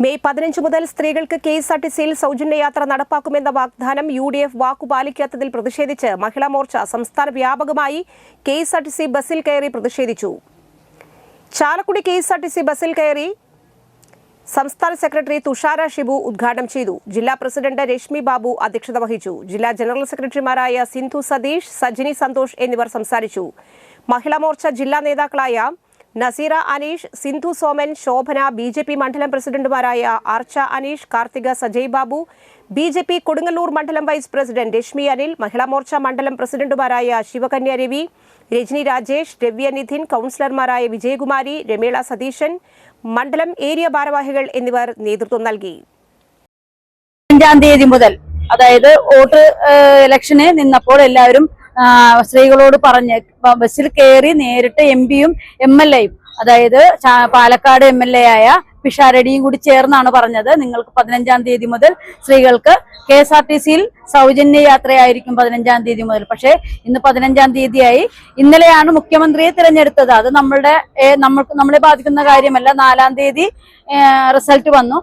May 15 മുതൽ സ്ത്രീകൾക്ക് കെഎസ്ആർടിസിയിൽ സൗജന്യ യാത്ര നടപ്പാക്കുമെന്ന വാഗ്ദാനം യുഡിഎഫ് വാക്കുപാലിക്കാത്തതിൽ പ്രതിഷേധിച്ച് മഹിളാ മോർച്ച സംസ്ഥാന വ്യാപകമായി കെഎസ്ആർടിസി ബസ്സിൽ കയറി പ്രതിഷേധിച്ചു. ചാലക്കുടി കെഎസ്ആർടിസി ബസ്സിൽ കയറി സംസ്ഥാന സെക്രട്ടറി തുഷാര ഷിബു ഉദ്ഘാടനം ചെയ്തു. ജില്ലാ പ്രസിഡന്റ് രശ്മി ബാബു അധ്യക്ഷത വഹിച്ചു. ജില്ലാ ജനറൽ സെക്രട്ടറിമാരായ സിന്ധു സതീഷ്, സജിനി സന്തോഷ് എന്നിവർ സംസാരിച്ചു. മഹിളാ മോർച്ച ജില്ലാ നേതാക്കളായ നസീറ അനീഷ്, സിന്ധു സോമൻ, ശോഭന, ബിജെപി മണ്ഡലം പ്രസിഡന്റുമാരായ ആർച്ച അനീഷ്, കാർത്തിക സജയ് ബാബു, ബിജെപി കൊടുങ്ങല്ലൂർ മണ്ഡലം വൈസ് പ്രസിഡന്റ് രശ്മി അനിൽ, മഹിളാ മോർച്ച മണ്ഡലം പ്രസിഡന്റുമാരായ ശിവകന്യ രവി, രജനി രാജേഷ്, രവ്യ നിധിൻ, കൌൺസിലർമാരായ വിജയകുമാരി, രമേള സതീശൻ, മണ്ഡലം ഏരിയ ഭാരവാഹികൾ എന്നിവർ നേതൃത്വം നൽകി. 5-ാം തീയതി മുതൽ, അതായത് വോട്ട് ഇലക്ഷന് നിന്നപ്പോൾ എല്ലാവരും സ്ത്രീകളോട് പറഞ്ഞ് ബസ്സിൽ കയറി നേരിട്ട് എംപിയും MLA യും, അതായത് പാലക്കാട് MLA ആയ പിഷാരടിയും കൂടി ചേർന്നാണ് പറഞ്ഞത്, നിങ്ങൾക്ക് 15-ാം തീയതി മുതൽ സ്ത്രീകൾക്ക് KSRTCയിൽ സൗജന്യ യാത്രയായിരിക്കും 15-ാം തീയതി മുതൽ. പക്ഷേ ഇന്ന് 15-ാം തീയതിയായി. ഇന്നലെയാണ് മുഖ്യമന്ത്രിയെ തിരഞ്ഞെടുത്തത്. അത് നമ്മളെ ബാധിക്കുന്ന കാര്യമല്ല. 4-ാം തീയതി റിസൾട്ട് വന്നു.